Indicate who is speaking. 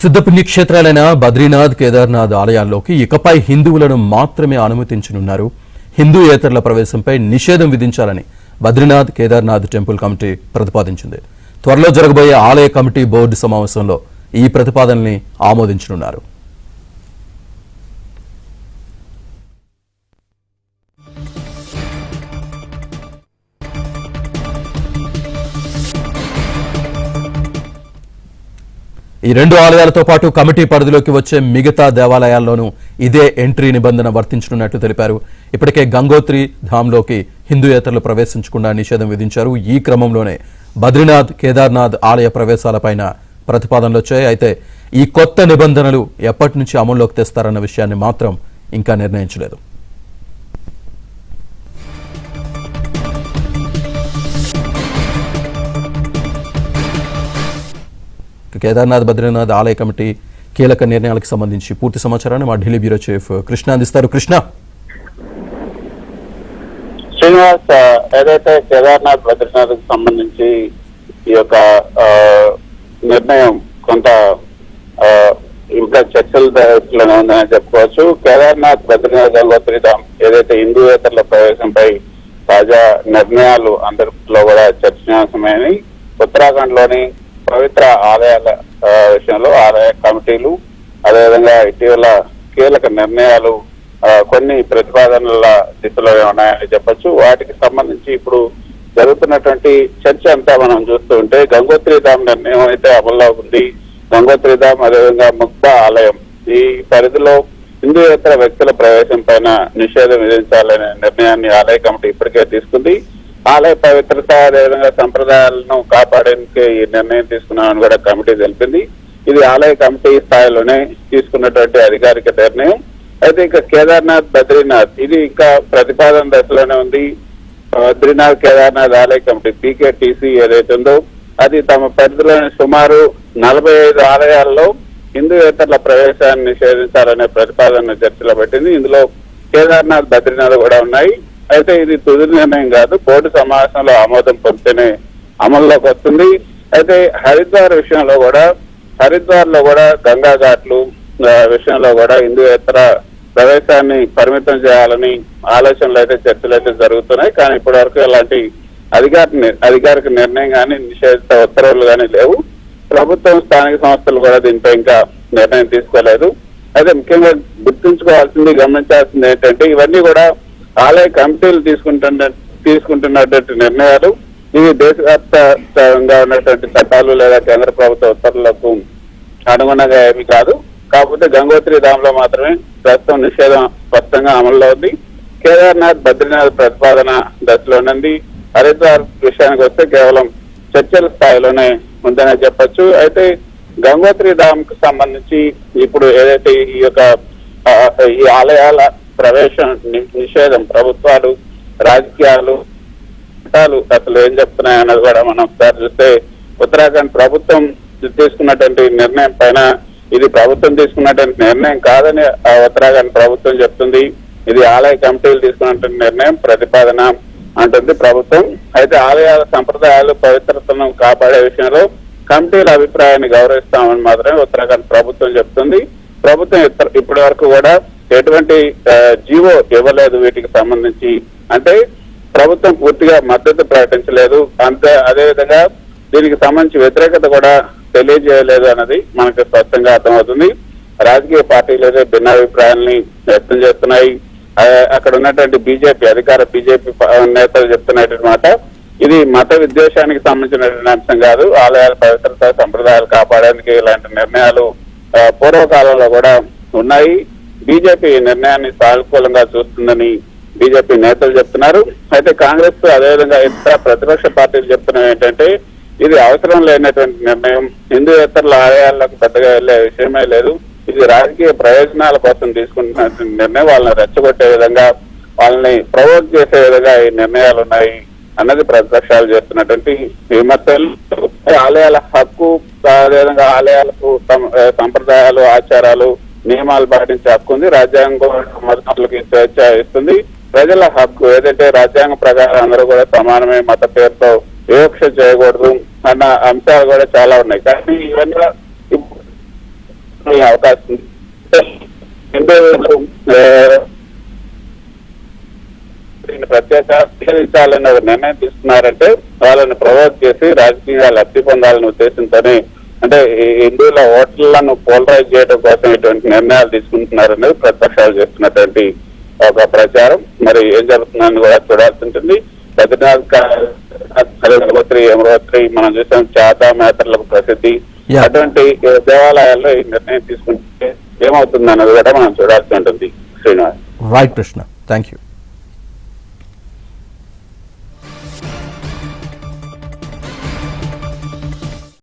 Speaker 1: సిద్ధపుణ్యక్షేత్రాలైన బద్రీనాథ్, కేదార్నాథ్ ఆలయాల్లోకి ఇకపై హిందువులను మాత్రమే అనుమతించనున్నారు. హిందూయేతరుల ప్రవేశంపై నిషేధం విధించాలని బద్రీనాథ్, కేదార్నాథ్ టెంపుల్ కమిటీ ప్రతిపాదించింది. త్వరలో జరగబోయే ఆలయ కమిటీ బోర్డు సమావేశంలో ఈ ప్రతిపాదనని ఆమోదించనున్నారు. ఈ రెండు ఆలయాలతో పాటు కమిటీ పరిధిలోకి వచ్చే మిగతా దేవాలయాల్లోనూ ఇదే ఎంట్రీ నిబంధన వర్తించనున్నట్లు తెలిపారు. ఇప్పటికే గంగోత్రి ధామ్లోకి హిందూయేతరులు ప్రవేశించకుండా నిషేధం విధించారు. ఈ క్రమంలోనే బద్రీనాథ్, కేదార్నాథ్ ఆలయ ప్రవేశాలపైన ప్రతిపాదనలు వచ్చాయి. అయితే ఈ కొత్త నిబంధనలు ఎప్పటి నుంచి అమల్లోకి తెస్తారన్న విషయాన్ని మాత్రం ఇంకా నిర్ణయించలేదు. కేదార్నాథ్, బద్రీనాథ్ ఆలయ కమిటీ కీలక నిర్ణయాలకు సంబంధించి పూర్తి సమాచారాన్ని మా ఢిల్లీ బ్యూరో చీఫ్ కృష్ణ అందిస్తారు. కృష్ణ,
Speaker 2: శ్రీనివాస్, ఏదైతే కేదార్నాథ్, బద్రీనాథ్ కు సంబంధించి ఈ యొక్క నిర్ణయం కొంత ఇంకా చర్చల దశలోనే ఉందని చెప్పుకోవచ్చు. కేదార్నాథ్, బద్రీనాథ్, గంగోత్రి ధామ్ ఏదైతే హిందూయేతరుల ప్రవేశంపై తాజా నిర్ణయాలు అందరిలో కూడా చర్చనీయాంశమైనవి. ఉత్తరాఖండ్ లోని పవిత్ర ఆలయాల విషయంలో ఆలయ కమిటీలు, అదేవిధంగా ఇటీవల కీలక నిర్ణయాలు కొన్ని ప్రతిపాదనల దిశలో ఉన్నాయని చెప్పొచ్చు. వాటికి సంబంధించి ఇప్పుడు జరుగుతున్నటువంటి చర్చ అంతా మనం చూస్తూ ఉంటే గంగోత్రి ధామ్ నిర్ణయం అయితే అమల్లో ఉంది. గంగోత్రి ధామ్, అదేవిధంగా ముక్తా ఆలయం ఈ పరిధిలో హిందూయేతర వ్యక్తుల ప్రవేశం పైన నిషేధం విధించాలనే నిర్ణయాన్ని ఆలయ కమిటీ ఇప్పటికే తీసుకుంది. ఆలయ పవిత్రత, అదేవిధంగా సంప్రదాయాలను కాపాడేందుకే ఈ నిర్ణయం తీసుకున్నామని కూడా కమిటీ తెలిపింది. ఇది ఆలయ కమిటీ స్థాయిలోనే తీసుకున్నటువంటి అధికారిక నిర్ణయం. అయితే ఇక కేదార్నాథ్, బద్రీనాథ్ ఇది ఇంకా ప్రతిపాదన దశలోనే ఉంది. బద్రీనాథ్, కేదార్నాథ్ ఆలయ కమిటీ పీకేటీసీ ఏదైతే ఉందో అది తమ పరిధిలోని సుమారు 45 ఆలయాల్లో హిందూయేతరుల ప్రవేశాన్ని నిషేధించాలనే ప్రతిపాదన చర్చలో పెట్టింది. ఇందులో కేదార్నాథ్, బద్రీనాథ్ కూడా ఉన్నాయి. అయితే ఇది తుది నిర్ణయం కాదు, బోర్డు సమావేశంలో ఆమోదం పొందితేనే అమల్లోకి వస్తుంది. అయితే హరిద్వార్ విషయంలో కూడా, హరిద్వార్ లో కూడా గంగా ఘాట్లు విషయంలో కూడా హిందూయేతర ప్రవేశాన్ని పరిమితం చేయాలని ఆలోచనలు అయితే చర్చలు అయితే జరుగుతున్నాయి. కానీ ఇప్పటి వరకు ఎలాంటి అధికారిక నిర్ణయం కానీ నిషేధిత ఉత్తర్వులు కానీ లేవు. ప్రభుత్వం, స్థానిక సంస్థలు కూడా దీనిపై ఇంకా నిర్ణయం తీసుకోలేదు. అయితే ముఖ్యంగా గుర్తుంచుకోవాల్సింది, గమనించాల్సింది ఏంటంటే ఇవన్నీ కూడా ఆలయ కమిటీలు తీసుకుంటున్నటువంటి నిర్ణయాలు. ఇవి దేశవ్యాప్తంగా ఉన్నటువంటి చట్టాలు లేదా కేంద్ర ప్రభుత్వ ఉత్తర్వులకు అనుగుణంగా ఏమీ కాదు. కాకపోతే గంగోత్రి ధామ్ లో మాత్రమే ప్రస్తుతం నిషేధం స్పష్టంగా అమల్లో ఉంది. కేదార్నాథ్, బద్రీనాథ్ ప్రతిపాదన దశలోనుంది. హరిద్వార్ విషయానికి వస్తే కేవలం చర్చల స్థాయిలోనే ఉందనే చెప్పొచ్చు. అయితే గంగోత్రి ధామ్ కు సంబంధించి ఇప్పుడు ఏదైతే ఈ ఆలయాల ప్రవేశం నిషేధం ప్రభుత్వాలు, రాజకీయాలు, చట్టాలు అసలు ఏం చెప్తున్నాయన్నది కూడా మనం ఒకసారి చూస్తే ఉత్తరాఖండ్ ప్రభుత్వం తీసుకున్నటువంటి నిర్ణయం పైన ఇది ప్రభుత్వం తీసుకున్నటువంటి నిర్ణయం కాదని ఉత్తరాఖండ్ ప్రభుత్వం చెప్తుంది. ఇది ఆలయ కమిటీలు తీసుకున్నటువంటి నిర్ణయం, ప్రతిపాదన అంటుంది ప్రభుత్వం. అయితే ఆలయాల సంప్రదాయాలు, పవిత్రతను కాపాడే విషయంలో కమిటీల అభిప్రాయాన్ని గౌరవిస్తామని మాత్రమే ఉత్తరాఖండ్ ప్రభుత్వం చెప్తుంది. ప్రభుత్వం ఇప్పటి వరకు కూడా ఎటువంటి జీవో ఇవ్వలేదు వీటికి సంబంధించి. అంటే ప్రభుత్వం పూర్తిగా మద్దతు ప్రకటించలేదు, అదేవిధంగా దీనికి సంబంధించి వ్యతిరేకత కూడా తెలియజేయలేదు అన్నది మనకు స్పష్టంగా అర్థమవుతుంది. రాజకీయ పార్టీలు అయితే భిన్నాభిప్రాయాల్ని వ్యక్తం చేస్తున్నాయి. అక్కడ ఉన్నటువంటి అధికార బీజేపీ నేతలు చెప్తున్నటువంటి మాట, ఇది మత విద్వేషానికి సంబంధించినటువంటి అంశం కాదు. ఆలయాల పవిత్రత, సంప్రదాయాలు కాపాడేందుకు ఇలాంటి నిర్ణయాలు పూర్వకాలంలో కూడా ఉన్నాయి. బీజేపీ ఈ నిర్ణయాన్ని సానుకూలంగా చూస్తుందని బీజేపీ నేతలు చెప్తున్నారు. అయితే కాంగ్రెస్, అదేవిధంగా ఇతర ప్రతిపక్ష పార్టీలు చెప్తున్నవి ఏంటంటే ఇది అవసరం లేనటువంటి నిర్ణయం, హిందూయేతరుల ఆలయాలకు పెద్దగా వెళ్లే విషయమే లేదు, ఇది రాజకీయ ప్రయోజనాల కోసం తీసుకుంటున్న నిర్ణయం, వాళ్ళని రెచ్చగొట్టే విధంగా, వాళ్ళని ప్రవోక్ చేసే విధంగా ఈ నిర్ణయాలు ఉన్నాయి అన్నది ప్రతిపక్షాలు చేస్తున్నటువంటి విమర్శలు. ఆలయాల హక్కు, అదేవిధంగా ఆలయాలకు సంప్రదాయాలు, ఆచారాలు, నియమాలు పాటించే హక్కు ఉంది. రాజ్యాంగం మతాలకు స్వేచ్ఛ ఇస్తుంది. ప్రజల హక్కు ఏదైతే రాజ్యాంగం ప్రకారం అందరూ కూడా సమానమే, మత పేరుతో వివక్ష చేయకూడదు అన్న అంశాలు కూడా చాలా ఉన్నాయి. కానీ ఇవన్నీ వెళ్ళే అవకాశం ఉంది. హిందువులకు ప్రత్యేకించాలని ఒక నిర్ణయం తీసుకున్నారంటే వాళ్ళని ప్రొవోక్ చేసి రాజకీయంగా లబ్ధి పొందాలనే ఉద్దేశంతోనే, అంటే హిందువుల ఓట్లను పోలరైజ్ చేయడం కోసం ఇటువంటి నిర్ణయాలు తీసుకుంటున్నారనేది ప్రతిపక్షాలు చేస్తున్నటువంటి ఒక ప్రచారం. మరి ఏం జరుగుతుందని కూడా చూడాల్సి ఉంటుంది. బద్రీనాథ్ గంగోత్రి, యమునోత్రి మనం చూసాం, చాతా మేతర్లకు ప్రసిద్ధి. అటువంటి దేవాలయాల్లో ఈ నిర్ణయం తీసుకుంటే ఏమవుతుంది అన్నది కూడా మనం చూడాల్సి ఉంటుంది. Srinivas.
Speaker 1: Right Krishna, thank you.